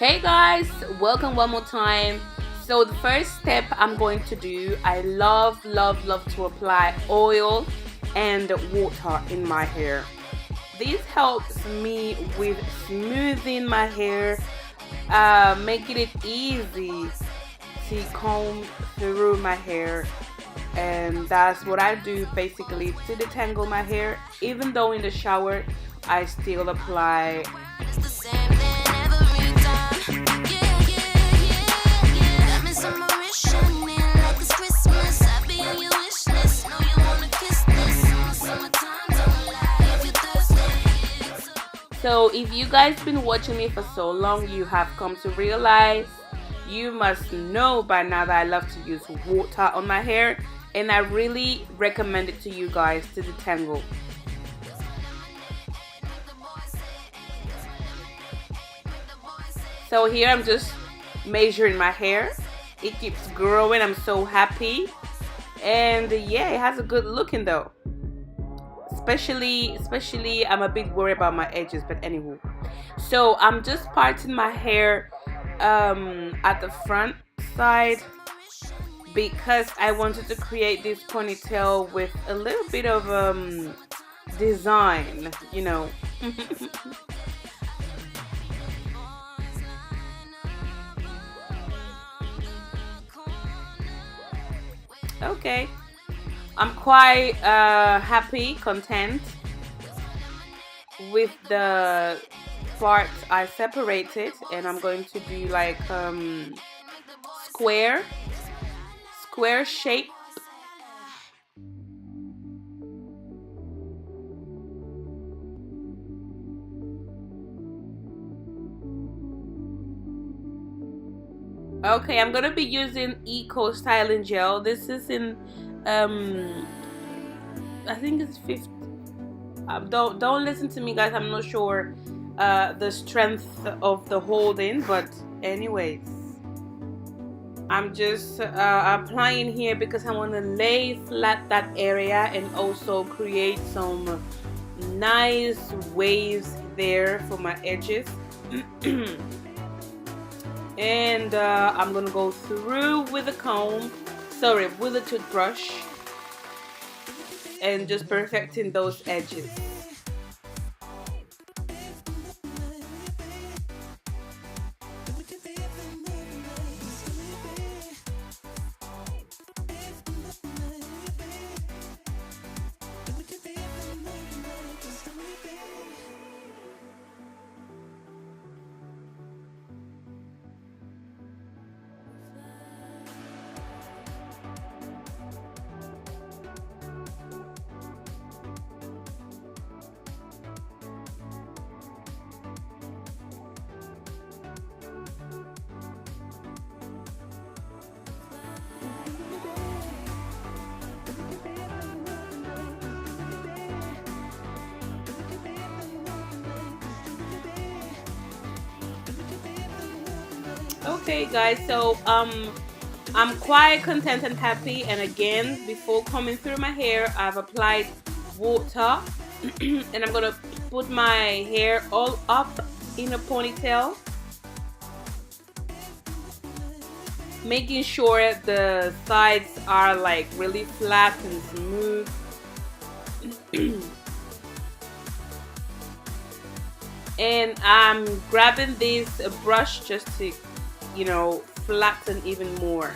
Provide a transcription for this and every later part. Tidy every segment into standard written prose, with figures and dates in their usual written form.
Hey guys, welcome one more time. So the first step I'm going to do, I love to apply oil and water in my hair. This helps me with smoothing my hair, making it easy to comb through my hair, and that's what I do basically to detangle my hair. Even though in the shower I still apply. So if you guys been watching me for so long, you have come to realize, you must know by now that I love to use water on my hair, and I really recommend it to you guys to detangle. So here I'm just measuring my hair. It keeps growing. I'm so happy, and yeah, it has a good looking though. Especially I'm a bit worried about my edges, but anywho. So I'm just parting my hair at the front side because I wanted to create this ponytail with a little bit of design, you know. Okay, I'm quite happy, content with the parts I separated, and I'm going to do like square shape. Okay, I'm gonna be using Eco Styling Gel. This is in I think it's 50. Don't listen to me, guys. I'm not sure the strength of the holding, but anyways, I'm just applying here because I want to lay flat that area and also create some nice waves there for my edges. And I'm gonna go through with a comb, with a toothbrush, and just perfecting those edges. Okay guys, so I'm quite content and happy, and again, before combing through my hair, I've applied water and I'm gonna put my hair all up in a ponytail, making sure the sides are like really flat and smooth. And I'm grabbing this brush just to, you know, flatten even more.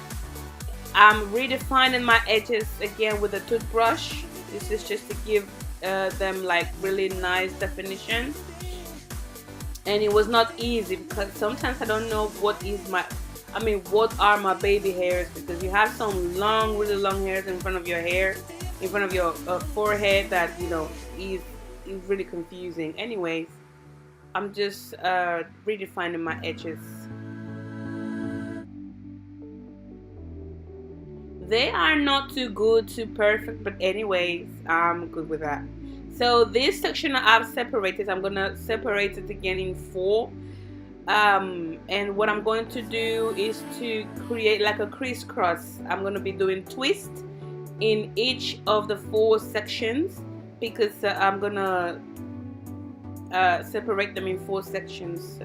I'm redefining my edges again with a toothbrush. This is just to give them like really nice definition. And it was not easy because sometimes I don't know what are my baby hairs, because you have some long, really long hairs in front of your hair, in front of your forehead, that, you know, is really confusing. Anyways, I'm just redefining my edges. They are not too good, too perfect, but anyways, I'm good with that. So this section I've separated, I'm gonna separate it again in 4. And what I'm going to do is to create like a crisscross. I'm gonna be doing twist in each of the 4 sections because I'm gonna separate them in 4 sections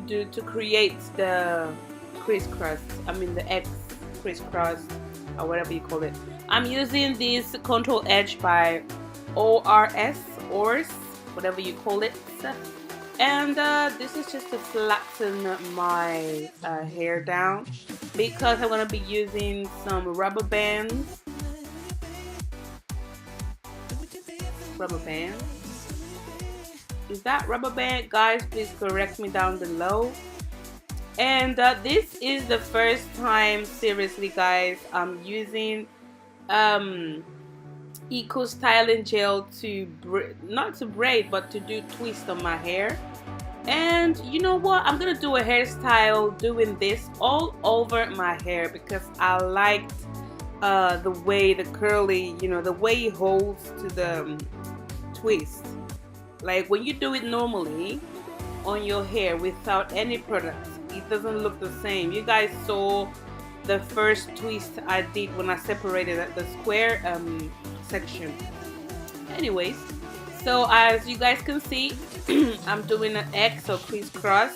to create the crisscross. I mean the X crisscross or whatever you call it. I'm using this control edge by O.R.S, O.R.S, whatever you call it. And this is just to flatten my hair down, because I'm going to be using some rubber bands. Rubber band. Is that rubber band? Guys, please correct me down below. And this is the first time, seriously guys, I'm using eco styling gel to not to braid, but to do twist on my hair. And you know what, I'm gonna do a hairstyle doing this all over my hair, because I liked the way the curly, you know, the way it holds to the twist. Like when you do it normally on your hair without any product, it doesn't look the same. You guys saw the first twist I did when I separated the square section. Anyways, so as you guys can see, I'm doing an X or crisscross.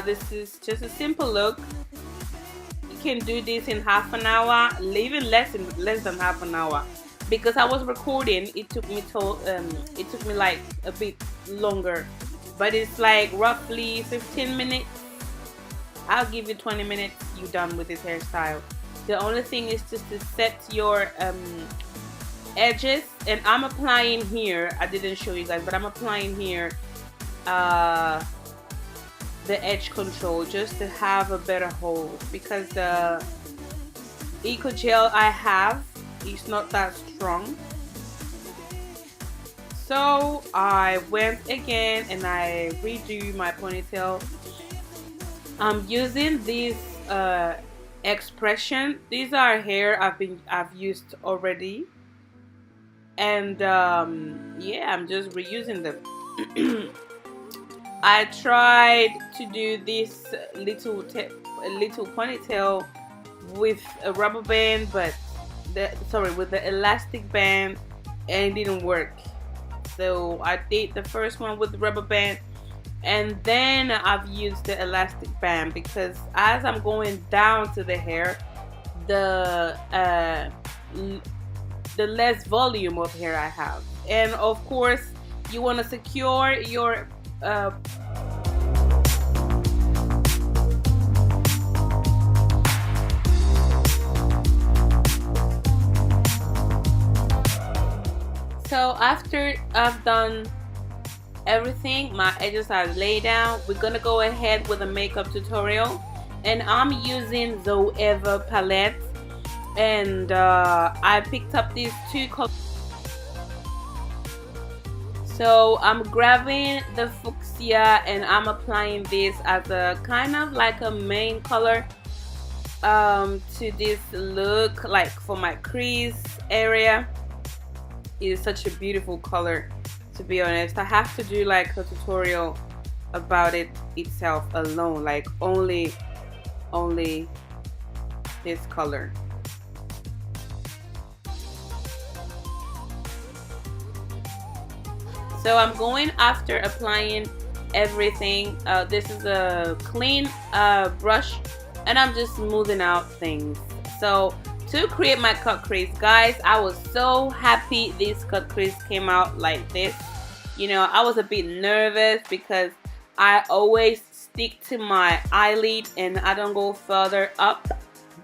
This is just a simple look. You can do this in half an hour, even less than half an hour. Because I was recording, it took me like a bit longer, but it's like roughly 15 minutes. I'll give you 20 minutes, you're done with this hairstyle. The only thing is just to set your edges, and I'm applying here, I didn't show you guys, but I'm applying here the edge control just to have a better hold, because the eco gel I have is not that strong. So I went again and I redo my ponytail. I'm using this expression. These are hair I've used already, and yeah, I'm just reusing them. I tried to do this little ponytail with a rubber band, but with the elastic band, and it didn't work. So I did the first one with the rubber band, and then I've used the elastic band, because as I'm going down to the hair, the less volume of hair I have. And of course you want to secure your so after I've done everything, my edges are laid down, we're gonna go ahead with a makeup tutorial. And I'm using Zoeva palette, and I picked up these two colors. So I'm grabbing the fuchsia and I'm applying this as a kind of like a main color to this look, like for my crease area. It is such a beautiful color, to be honest. I have to do like a tutorial about it itself alone, like only this color. So I'm going after applying everything. This is a clean brush, and I'm just smoothing out things. So to create my cut crease, guys, I was so happy this cut crease came out like this. You know, I was a bit nervous because I always stick to my eyelid and I don't go further up,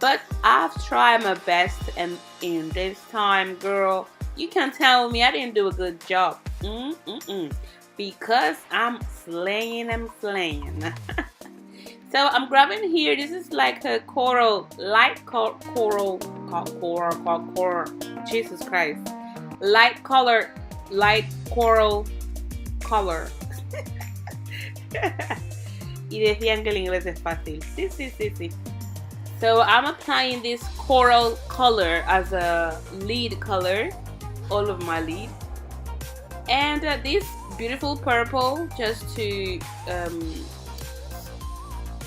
but I've tried my best, and in this time, girl, you can tell me I didn't do a good job. Because I'm slaying. So I'm grabbing here, this is like a coral, light coral, Jesus Christ, light coral color. Y decían que el inglés es fácil. Sí. So I'm applying this coral color as a lead color, all of my lead, and this beautiful purple just to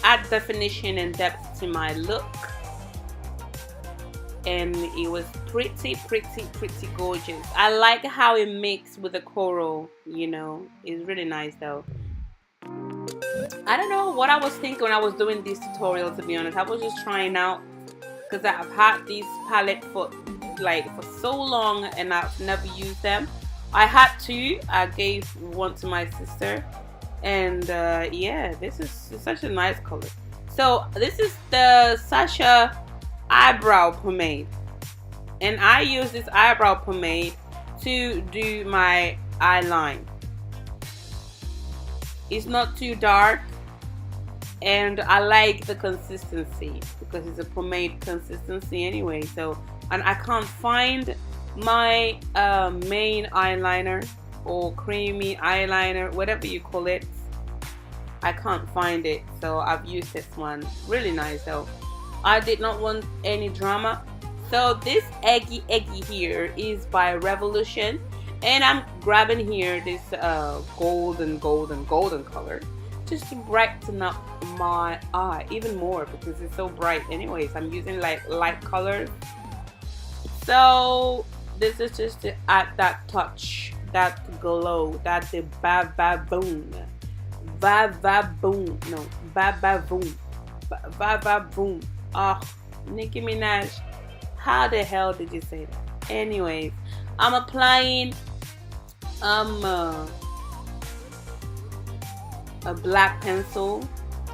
add definition and depth to my look. And it was pretty gorgeous. I like how it mixed with the coral, you know. It's really nice though. I don't know what I was thinking when I was doing this tutorial, to be honest. I was just trying out because I've had this palette for so long and I've never used them. I had two. I gave one to my sister, and yeah, this is such a nice color. So this is the Sasha eyebrow pomade, and I use this eyebrow pomade to do my eyeline. It's not too dark, and I like the consistency because it's a pomade consistency anyway. So, and I can't find my main eyeliner or creamy eyeliner, whatever you call it. I can't find it, so I've used this one. Really nice though. I did not want any drama. So this eggy here is by Revolution, and I'm grabbing here this golden color just to brighten up my eye even more because it's so bright. Anyways, I'm using like light colors. So this is just to add that touch, that glow, that the ba-ba-boom. Va-va-boom. No, ba-ba-boom. Va-va-boom. Oh, Nicki Minaj. How the hell did you say that? Anyways, I'm applying a black pencil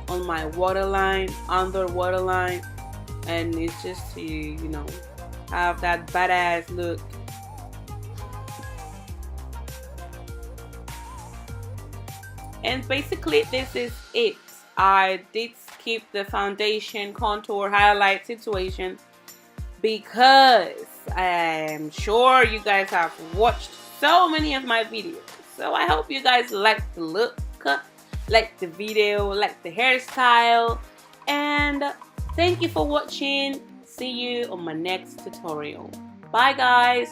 on my waterline, under waterline, and it's just to, you know, have that badass look. And basically this is it. I did skip the foundation, contour, highlight situation because I am sure you guys have watched so many of my videos. So I hope you guys like the look, like the video, like the hairstyle, and thank you for watching. See you on my next tutorial. Bye guys.